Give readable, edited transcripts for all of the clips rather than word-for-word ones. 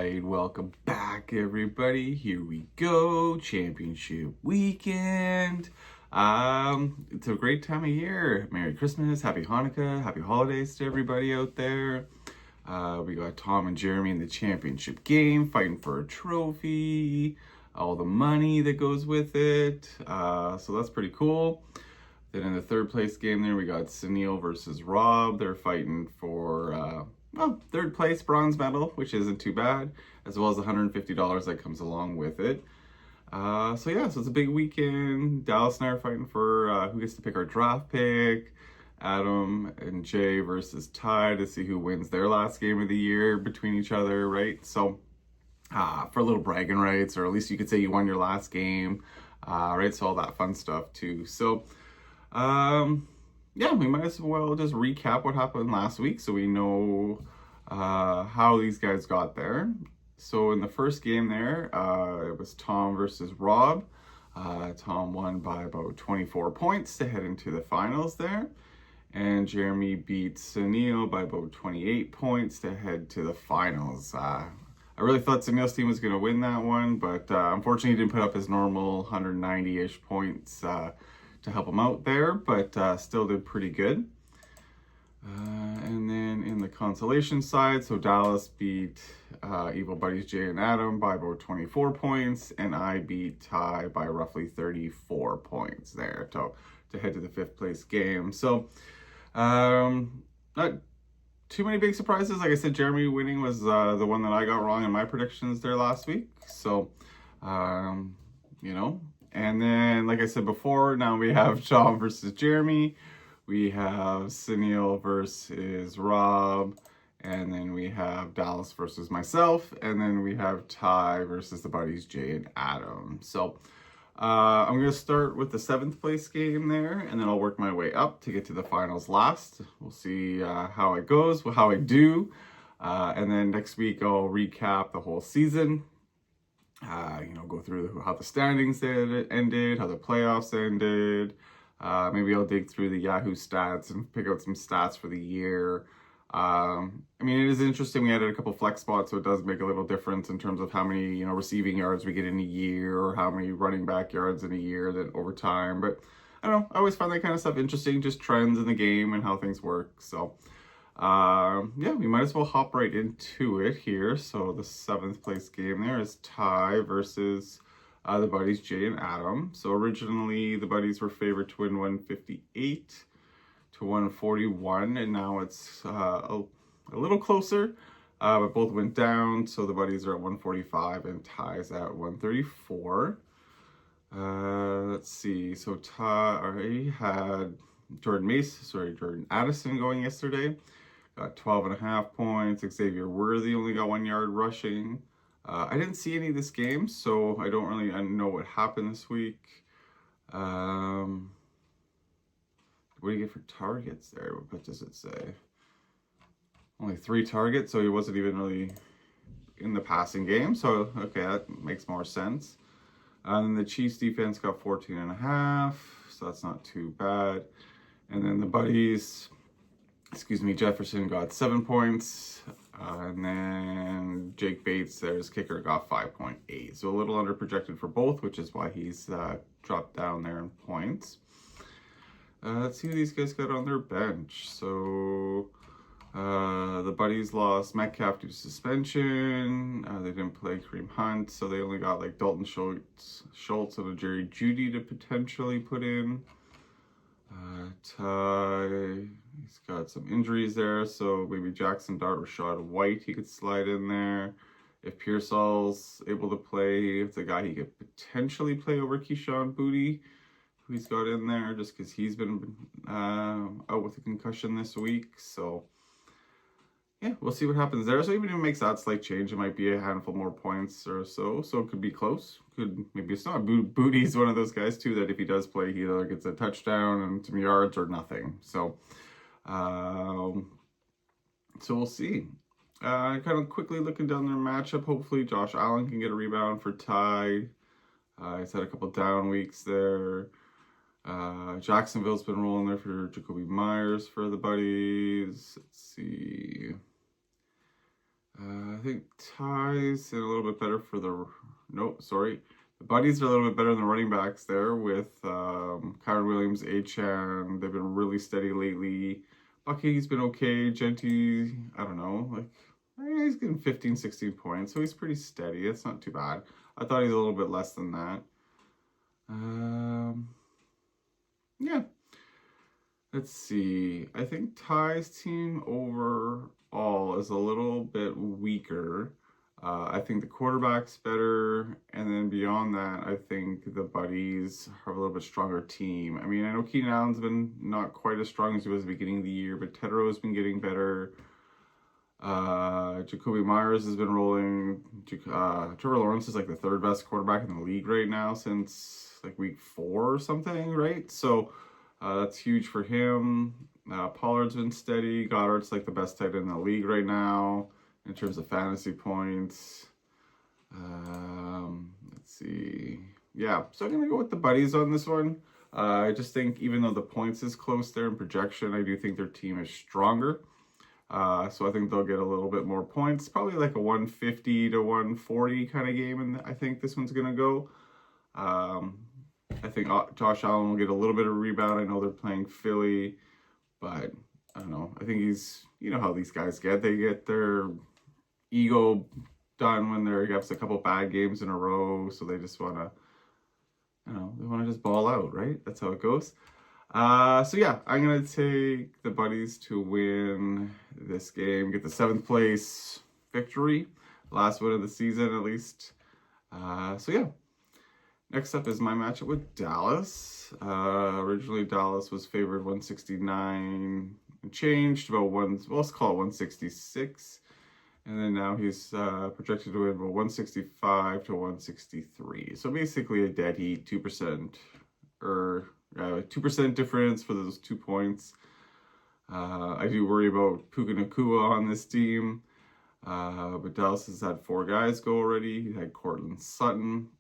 right, welcome back, everybody. Here we go, championship weekend. It's a great time of year. Merry Christmas, Happy Hanukkah, Happy Holidays to everybody out there. We got Tom and Jeremy in the championship game, fighting for a trophy, all the money that goes with it. So that's pretty cool. Then in the third place game there, we got Sunil versus Rob. They're fighting for third place bronze medal, which isn't too bad, as well as $150 that comes along with it. So it's a big weekend. Dallas and I are fighting for who gets to pick our draft pick. Adam and Jay versus Ty to see who wins their last game of the year between each other, right? So for a little bragging rights, or at least you could say you won your last game, right? So all that fun stuff too. So we might as well just recap what happened last week so we know how these guys got there. So in the first game there, it was Tom versus Rob. Tom won by about 24 points to head into the finals there. And Jeremy beat Sunil by about 28 points to head to the finals. I really thought Sunil's team was going to win that one, but unfortunately he didn't put up his normal 190-ish points to help him out there, but still did pretty good. And then in the consolation side, so Dallas beat Evil Buddies Jay and Adam by about 24 points, and I beat Ty by roughly 34 points there to head to the fifth place game. So not too many big surprises. Like I said, Jeremy winning was the one that I got wrong in my predictions there last week. So, and then, like I said before, now we have Tom versus Jeremy. We have Sunil versus Rob. And then we have Dallas versus myself. And then we have Ty versus the buddies Jay and Adam. So I'm going to start with the seventh place game there. And then I'll work my way up to get to the finals last. We'll see how it goes, how I do. And then next week I'll recap the whole season. Go through how the standings ended, how the playoffs ended. Maybe I'll dig through the Yahoo stats and pick out some stats for the year. It is interesting. We added a couple flex spots, so it does make a little difference in terms of how many, receiving yards we get in a year, or how many running back yards in a year that over time. But I don't know. I always find that kind of stuff interesting, just trends in the game and how things work. So we might as well hop right into it here. So the seventh place game there is Ty versus the buddies Jay and Adam. So originally the buddies were favored to win 158 to 141, and now it's a little closer, but both went down. So the buddies are at 145 and Ty's at 134. Let's see. So Ty already had Jordan Addison going yesterday. Got 12.5 points. Xavier Worthy only got 1 yard rushing. I didn't see any of this game, so I don't really know what happened this week. What do you get for targets there? What does it say? Only 3 targets, so he wasn't even really in the passing game. So, okay, that makes more sense. And the Chiefs defense got 14.5, so that's not too bad. And then the buddies, Jefferson got 7 points. And then Jake Bates, there's kicker, got 5.8. So a little under projected for both, which is why he's dropped down there in points. Let's see who these guys got on their bench. So the buddies lost Metcalf due to suspension. They didn't play Kareem Hunt, so they only got like Dalton Schultz and a Jerry Jeudy to potentially put in. Ty, he's got some injuries there, so maybe Jackson Dart or Rashad White he could slide in there. If Pearsall's able to play, it's a guy he could potentially play over Keyshawn Boutte, who he's got in there, just because he's been out with a concussion this week. So yeah, we'll see what happens there. So even if it makes that slight change, it might be a handful more points or so. So it could be close. Maybe it's not. Bootie's one of those guys too that if he does play, he either gets a touchdown and some yards or nothing. So, we'll see. Kind of quickly looking down their matchup. Hopefully, Josh Allen can get a rebound for Ty. He's had a couple down weeks there. Jacksonville's been rolling there for Jacoby Myers for the buddies. Let's see. I think ties and a little bit better for the, nope, sorry. The Buddies are a little bit better than the running backs there with Kyron Williams, Achan. They've been really steady lately. Bucky's been okay. Genty, I don't know, like, he's getting 15, 16 points, so he's pretty steady. It's not too bad. I thought he's a little bit less than that. Yeah. Let's see. I think Ty's team overall is a little bit weaker. I think the quarterback's better, and then beyond that, I think the Buddies have a little bit stronger team. I mean, I know Keenan Allen's been not quite as strong as he was at the beginning of the year, but Tedro's been getting better. Jacoby Myers has been rolling. Trevor Lawrence is like the third best quarterback in the league right now since like week 4 or something, right? So that's huge for him. Pollard's been steady. Goddard's like the best tight end in the league right now in terms of fantasy points. Let's see. Yeah, so I'm going to go with the Buddies on this one. I just think even though the points is close there in projection, I do think their team is stronger. So I think they'll get a little bit more points. Probably like a 150 to 140 kind of game, and I think this one's going to go. I think Josh Allen will get a little bit of a rebound. I know they're playing Philly, but I don't know. I think he's, you know how these guys get. They get their ego done when they're against a couple bad games in a row. So they just want to, you know, they want to just ball out, right? That's how it goes. So yeah, I'm going to take the Buddies to win this game, get the 7th place victory, last win of the season at least. So yeah. Next up is my matchup with Dallas. Originally, Dallas was favored 169 and changed about let's call it 166. And then now he's projected to win about 165 to 163. So basically a dead heat, 2% or 2% difference for those 2 points. I do worry about Puka Nacua on this team. But Dallas has had 4 guys go already. He had Cortland Sutton.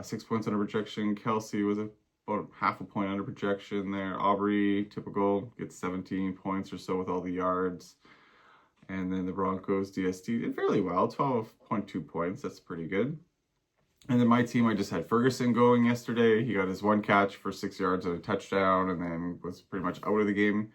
6 points under projection. Kelsey was about half a point under projection there. Aubrey, typical, gets 17 points or so with all the yards. And then the Broncos DST did fairly well, 12.2 points. That's pretty good. And then my team, I just had Ferguson going yesterday. He got his 1 catch for 6 yards and a touchdown, and then was pretty much out of the game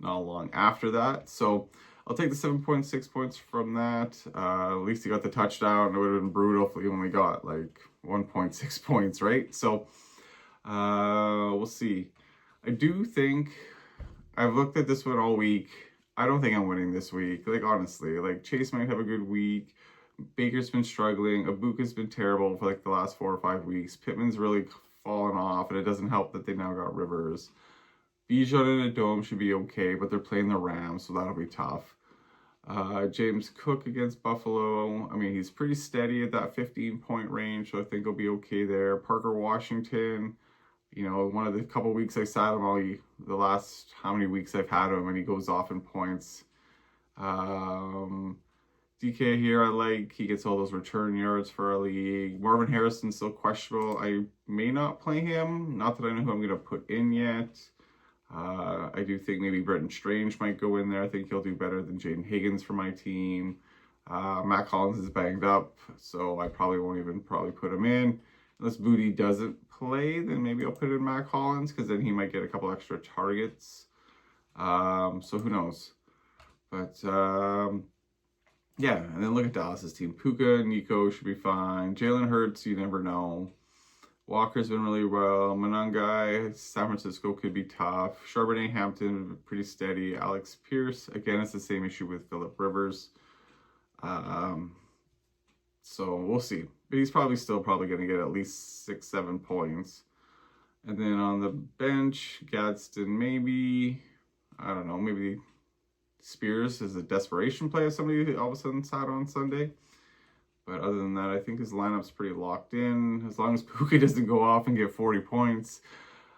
not long after that. So I'll take the 7.6 points from that. At least he got the touchdown. It would have been brutal if he only got like 1.6 points, right? So we'll see. I do think I've looked at this one all week. I don't think I'm winning this week. Like, honestly, like Chase might have a good week. Baker's been struggling. Ibuka's been terrible for like the last 4 or 5 weeks. Pittman's really fallen off, and it doesn't help that they now got Rivers. Bijan in a dome should be okay, but they're playing the Rams, so that'll be tough. James Cook against Buffalo. I mean, he's pretty steady at that 15-point range, so I think he'll be okay there. Parker Washington, you know, one of the couple weeks I sat him, the last how many weeks I've had him, and he goes off in points. DK here, I like. He gets all those return yards for our league. Marvin Harrison's still questionable. I may not play him. Not that I know who I'm going to put in yet. I do think maybe Brenton Strange might go in there. I think he'll do better than Jaden Higgins for my team. Matt Collins is banged up, so I probably won't even put him in. Unless Booty doesn't play, then maybe I'll put in Matt Collins, because then he might get a couple extra targets. So who knows? But yeah, and then look at Dallas's team. Puka, Nico should be fine. Jalen Hurts, you never know. Walker's been really well. Monangai, San Francisco could be tough. Charbonnet, Hampton, pretty steady. Alex Pierce, again, it's the same issue with Phillip Rivers. So we'll see. But he's probably going to get at least 6-7 points. And then on the bench, Gadsden maybe. I don't know, maybe Spears is a desperation play if somebody all of a sudden sat on Sunday. But other than that, I think his lineup's pretty locked in. As long as Puka doesn't go off and get 40 points,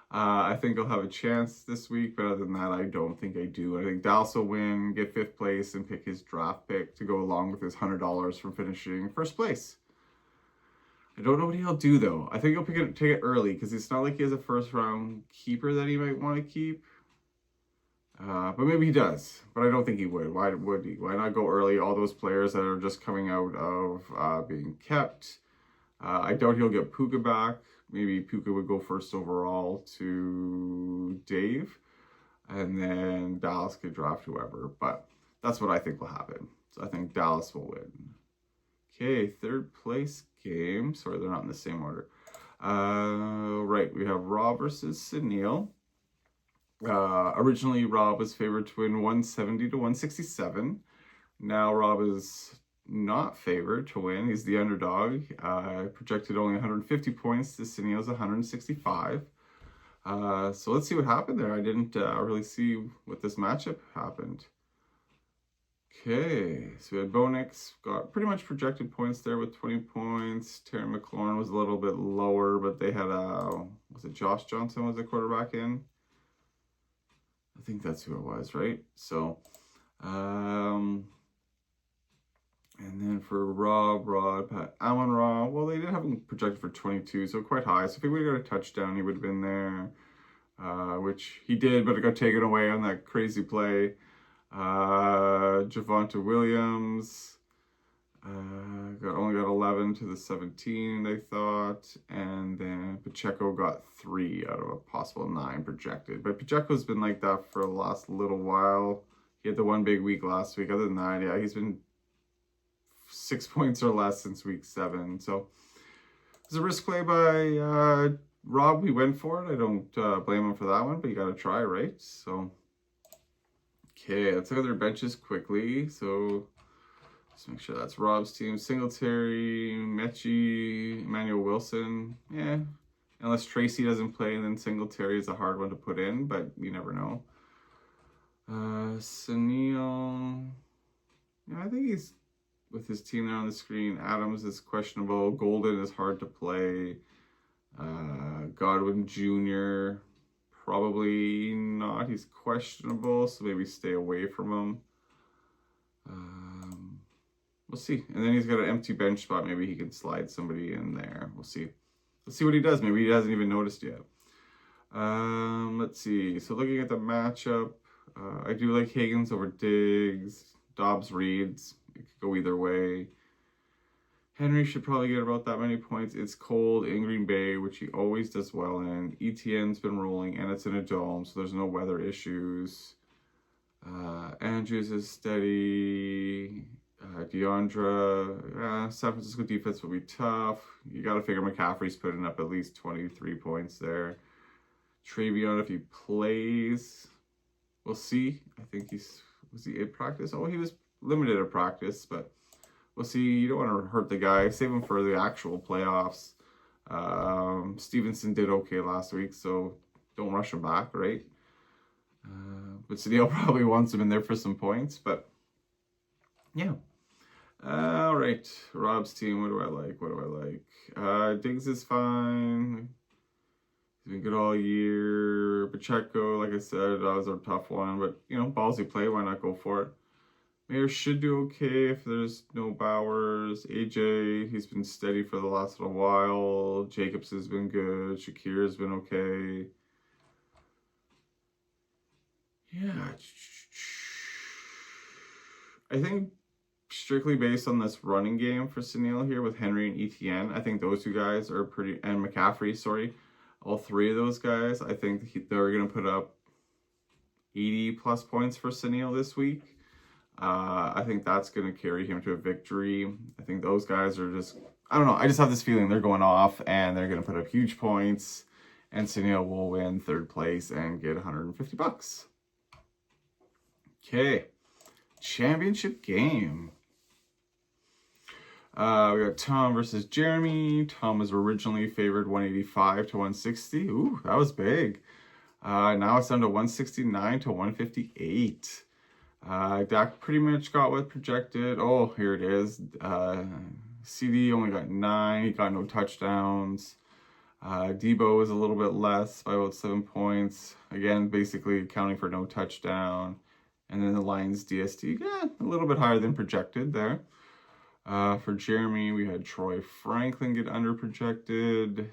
I think I'll have a chance this week. But other than that, I don't think I do. I think Dallas will win, get 5th place, and pick his draft pick to go along with his $100 from finishing 1st place. I don't know what he'll do, though. I think he'll take it early, because it's not like he has a 1st-round keeper that he might want to keep. But maybe he does. But I don't think he would. Why would he? Why not go early? All those players that are just coming out of being kept. I doubt he'll get Puka back. Maybe Puka would go first overall to Dave. And then Dallas could draft whoever. But that's what I think will happen. So I think Dallas will win. Okay, third place game. Sorry, they're not in the same order. Right, we have Rob versus Sunil. Originally, Rob was favored to win 170 to 167. Now Rob is not favored to win. He's the underdog. Projected only 150 points to Sunil's 165. So let's see what happened there. I didn't really see what this matchup happened. Okay, so we had Bonix, got pretty much projected points there with 20 points. Terry McLaurin was a little bit lower, but they had, was it Josh Johnson was the quarterback in? I think that's who it was, right? So, and then for Rob, Pat, Amon-Ra, well, they did have him projected for 22, so quite high. So if he would have got a touchdown, he would have been there, which he did, but it got taken away on that crazy play. Javonte Williams only got 11 to the 17, they thought, and then Pacheco got 3 out of a possible 9 projected. But Pacheco's been like that for the last little while. He had the one big week last week. Other than that, yeah, he's been 6 points or less since week 7. So it's a risk play by Rob. We went for it. I don't blame him for that one, but you got to try, right? So. Okay, let's look at their benches quickly. So let's make sure that's Rob's team. Singletary, Mechie, Emmanuel Wilson. Yeah, unless Tracy doesn't play, and then Singletary is a hard one to put in, but you never know. Sunil. Yeah, I think he's with his team there on the screen. Adams is questionable. Golden is hard to play. Godwin Jr. Probably not. He's questionable, so maybe stay away from him. We'll see. And then he's got an empty bench spot. Maybe he can slide somebody in there. We'll see. Let's see what he does. Maybe he hasn't even noticed yet. Let's see. So looking at the matchup, I do like Higgins over Diggs. Dobbs Reeds. It could go either way. Henry should probably get about that many points. It's cold in Green Bay, which he always does well in. ETN's been rolling, and it's in a dome, so there's no weather issues. Andrews is steady. Deandra, San Francisco defense will be tough. You got to figure McCaffrey's putting up at least 23 points there. Travion, if he plays, we'll see. I think was he in practice? Oh, he was limited at practice, but we'll see. You don't want to hurt the guy. Save him for the actual playoffs. Stevenson did okay last week, so don't rush him back, right? But Sunil probably wants him in there for some points, but yeah. All right, Rob's team. What do I like? Diggs is fine. He's been good all year. Pacheco, like I said, that was a tough one, but you know, ballsy play. Why not go for it? Mayer should do okay if there's no Bowers. AJ, he's been steady for the last little while. Jacobs has been good. Shakir's been okay. Yeah. I think strictly based on this running game for Sunil here with Henry and ETN, I think those two guys are pretty, and McCaffrey, sorry. All three of those guys, I think they're going to put up 80 plus points for Sunil this week. I think that's going to carry him to a victory. I think those guys are just, I don't know, I just have this feeling they're going off and they're going to put up huge points, and Sunil will win third place and get $150. Okay, championship game. We got Tom versus Jeremy. Tom was originally favored 185 to 160. Ooh, that was big. Now it's down to 169 to 158. Dak pretty much got what projected. Oh, here it is. CD only got 9. He got no touchdowns. Debo was a little bit less by about 7 points. Again, basically accounting for no touchdown. And then the Lions DST, yeah, a little bit higher than projected there. For Jeremy, we had Troy Franklin get under projected.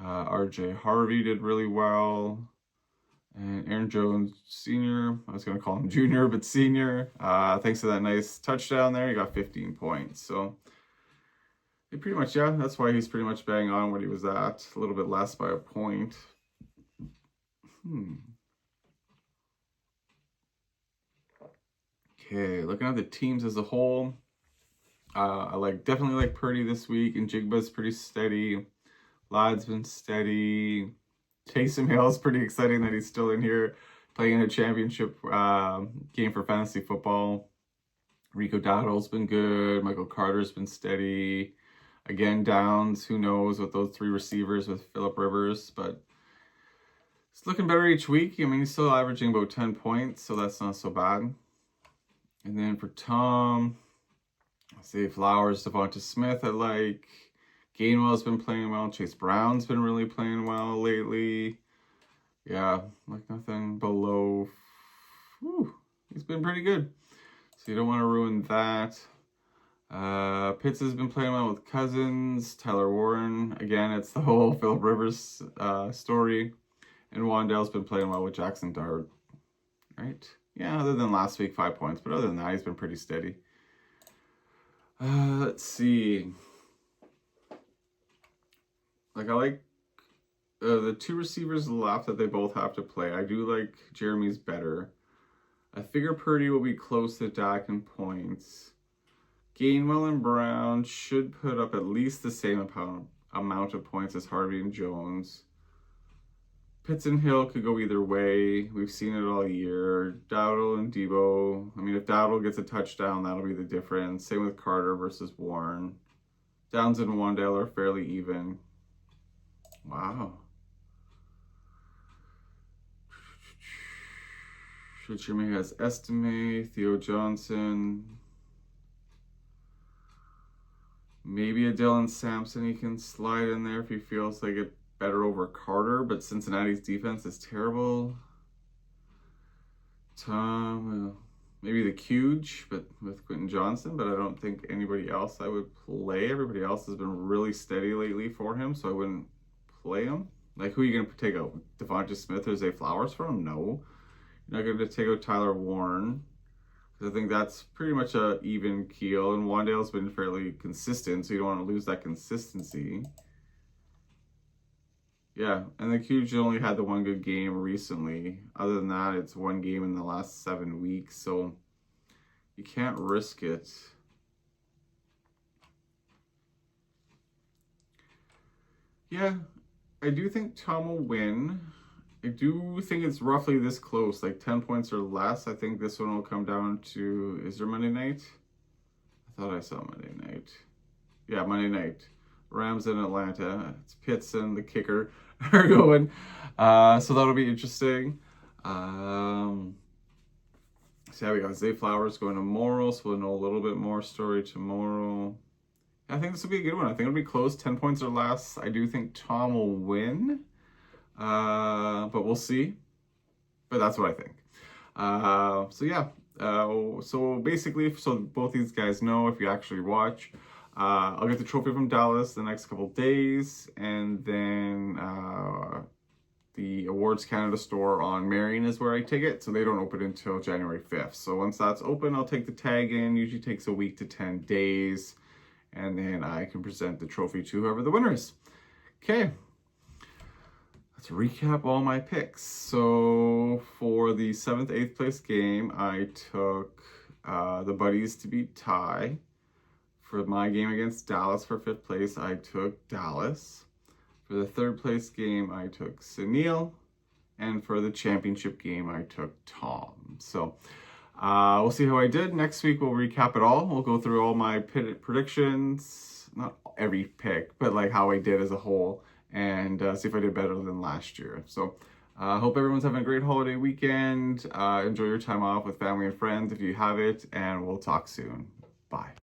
RJ Harvey did really well. And Aaron Jones Sr., I was going to call him Junior, but Senior, thanks to that nice touchdown there, he got 15 points. So, he pretty much, yeah, that's why he's pretty much bang on what he was at. A little bit less by a point. Okay, looking at the teams as a whole, I definitely like Purdy this week, and Jigba's pretty steady. Ladd's been steady. Taysom Hill's pretty exciting that he's still in here playing in a championship game for fantasy football. Rico Dowdle's been good. Michael Carter's been steady. Again, Downs, who knows with those 3 receivers with Phillip Rivers, but it's looking better each week. I mean, he's still averaging about 10 points, so that's not so bad. And then for Tom, I'll say Flowers, Devonta Smith, I like. Gainwell's been playing well. Chase Brown's been really playing well lately. Yeah, like nothing below. Whew, he's been pretty good. So you don't want to ruin that. Pitts has been playing well with Cousins. Tyler Warren, again, it's the whole Phillip Rivers story. And Wandale's been playing well with Jackson Dart. Right? Yeah, other than last week, 5 points. But other than that, he's been pretty steady. Let's see. Like, I like the 2 receivers left that they both have to play. I do like Jeremy's better. I figure Purdy will be close to Dak in points. Gainwell and Brown should put up at least the same amount of points as Harvey and Jones. Pitts and Hill could go either way. We've seen it all year. Dowdle and Debo. I mean, if Dowdle gets a touchdown, that'll be the difference. Same with Carter versus Warren. Downs and Wandale are fairly even. Wow. Jeremy has Estime, Theo Johnson. Maybe a Dylan Sampson he can slide in there if he feels like it better over Carter, but Cincinnati's defense is terrible. Tom, maybe the Cuge, but with Quentin Johnson, but I don't think anybody else I would play. Everybody else has been really steady lately for him, so I wouldn't play him. Like, who are you going to take out? Devonta Smith or Zay Flowers for him? No. You're not going to take out Tyler Warren. I think that's pretty much a even keel, and Wandale's been fairly consistent, so you don't want to lose that consistency. Yeah, and the Cuge only had the 1 good game recently. Other than that, it's 1 game in the last 7 weeks, so you can't risk it. Yeah, I do think Tom will win. I do think it's roughly this close, like 10 points or less. I think this one will come down to, is there Monday night? I thought I saw Monday night. Yeah, Monday night. Rams in Atlanta. It's Pitts and the kicker are going. So that'll be interesting. So yeah, we got Zay Flowers going tomorrow, so we'll know a little bit more story tomorrow. I think this will be a good one. I think it'll be close, 10 points or less. I do think Tom will win. But we'll see. But that's what I think. So yeah. So basically, so both these guys know, if you actually watch, I'll get the trophy from Dallas the next couple days, and then the Awards Canada store on Marion is where I take it. So they don't open until January 5th. So once that's open, I'll take the tag in. Usually takes a week to 10 days, and then I can present the trophy to whoever the winner is. Okay. Let's recap all my picks. So for the 7th, 8th place game, I took the Buddies to beat Ty. For my game against Dallas for 5th place, I took Dallas. For the 3rd place game, I took Sunil. And for the championship game, I took Tom. So we'll see how I did. Next week, we'll recap it all. We'll go through all my predictions. Not every pick, but like how I did as a whole. And see if I did better than last year. So I hope everyone's having a great holiday weekend. Enjoy your time off with family and friends if you have it. And we'll talk soon. Bye.